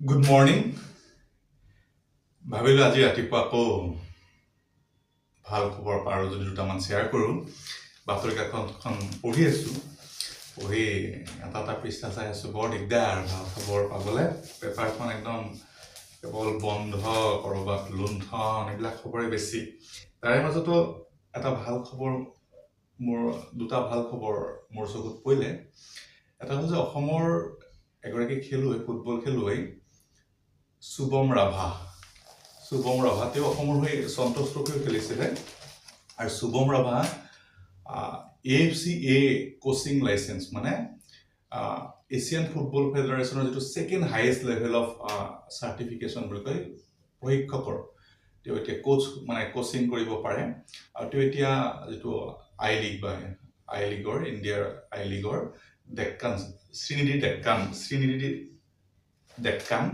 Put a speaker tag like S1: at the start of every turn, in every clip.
S1: Good morning. ভাবিলোঁ আজি ৰাতিপুৱা আকৌ ভাল খবৰ পাৰোঁ যদি দুটামান শ্বেয়াৰ কৰোঁ। বাতৰি কাকতখন পঢ়ি আছোঁ, পঢ়ি এটা পৃষ্ঠা চাই আছোঁ। বৰ দিগদাৰ ভাল খবৰ পাবলৈ। পেপাৰখন একদম কেৱল বন্ধ, ক'ৰবাত লুণ্ঠন, এইবিলাক খবৰে বেছি। তাৰে মাজতো এটা ভাল খবৰ, দুটা ভাল খবৰ মোৰ চকুত পৰিলে। এটা হ'ল যে অসমৰ এগৰাকী খেলুৱৈ, ফুটবল খেলুৱৈ শুভম ৰাভা তেওঁ অসমৰ হৈ সন্তোষ ট্ৰফিও খেলিছিলে। আৰু Shubham Rabha AFC-A coaching license, মানে এছিয়ান ফুটবল ফেডাৰেশ্যনৰ যিটো second highest level of certification বুলি কয়, প্ৰশিক্ষকৰ। তেওঁ এতিয়া কোচিং কৰিব পাৰে। আৰু তেওঁ এতিয়া যিটো আই লিগৰ ইণ্ডিয়াৰ আই লিগৰ শ্ৰীনিধি ডেক্কান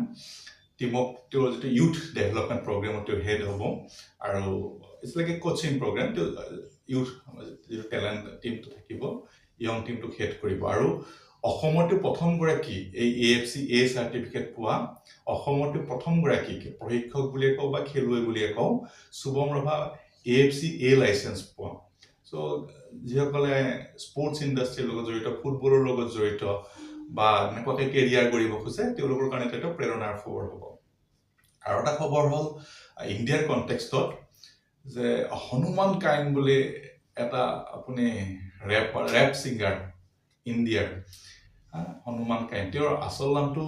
S1: টিমক তেওঁৰ যিটো ইউথ ডেভেলপমেণ্ট প্ৰগ্ৰেমত তেওঁ হেড হ'ব। আৰু it's like a coaching program. তেওঁ ইউথ যিটো টেলেণ্ট টিমটো থাকিব, য়ং টিমটোক হেড কৰিব। আৰু অসমতো প্ৰথমগৰাকী এই AFC-A চাৰ্টিফিকেট পোৱা অসমতো প্ৰথমগৰাকী প্ৰশিক্ষক বুলিয়ে কওঁ বা খেলুৱৈ বুলিয়ে কওঁ, শুভম ৰাভা AFC-A লাইচেঞ্চ পোৱা। চ' যিসকলে স্পৰ্টছ ইণ্ডাষ্ট্ৰীৰ লগত জড়িত, ফুটবলৰ লগত জড়িত বা এনেকুৱাকৈ কেৰিয়াৰ কৰিব খোজে, তেওঁলোকৰ কাৰণে এটা প্ৰেৰণাৰ খবৰ হ'ব। আৰু এটা খবৰ হ'ল ইণ্ডিয়াৰ কনটেক্সটত যে হনুমান কাইন বুলি এটা আপুনি ৰেপ ছিংগাৰ ইণ্ডিয়াৰ, হনুমান কাইন, তেওঁৰ আচল নামটো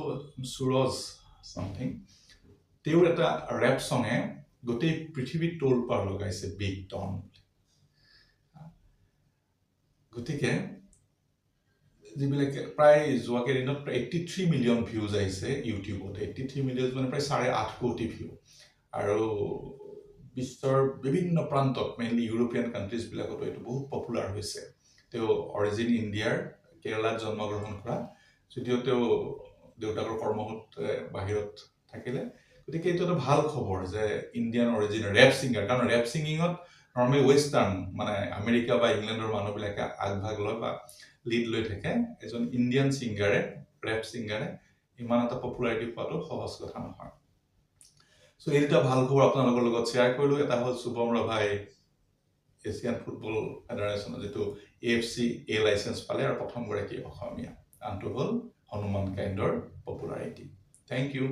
S1: সুৰজ চামথিং। তেওঁৰ এটা ৰেপ ছঙে গোটেই পৃথিৱীত তোলপাৰ লগাইছে, বিগ টন। গতিকে যিবিলাকে প্ৰায় যোৱা কেইদিনত প্ৰায় 83 মিলিয়ন ভিউজ আহিছে ইউটিউবত। 83 মিলিয়ন মানে প্ৰায় 8.5 কোটি ভিউ। আৰু বিশ্বৰ বিভিন্ন প্ৰান্তত, মেইনলি ইউৰোপিয়ান কাণ্ট্ৰিজবিলাকতো এইটো বহুত পপুলাৰ হৈছে। তেওঁ অৰিজিন ইণ্ডিয়াৰ, কেৰেলাত জন্মগ্ৰহণ কৰা, যদিও তেওঁ দেউতাকৰ কৰ্মসূত্ৰে বাহিৰত থাকিলে। গতিকে এইটো এটা ভাল খবৰ যে ইণ্ডিয়ান অৰিজিন ৰেপ ছিংগাৰ, কাৰণ ৰেপ ছিংগিঙত নৰ্মেলি ৱেষ্টাৰ্ণ, মানে আমেৰিকা বা ইংলেণ্ডৰ মানুহবিলাকে আগভাগ লয় বা লিড লৈ থাকে। এজন ইণ্ডিয়ান ৰেপ ছিংগাৰে ইমান এটা পপুলাৰিটি পোৱাটো সহজ কথা নহয়। চ' এই দুটা ভাল খবৰ আপোনালোকৰ লগত শ্বেয়াৰ কৰিলোঁ। এটা হ'ল শুভম ৰাভাই এছিয়ান ফুটবল ফেডাৰেশ্যনৰ যিটো AFC-A লাইচেঞ্চ পালে আৰু প্ৰথমগৰাকী অসমীয়া। আনটো হ'ল হনুমান কাইণ্ডৰ পপুলাৰিটি। Thank U.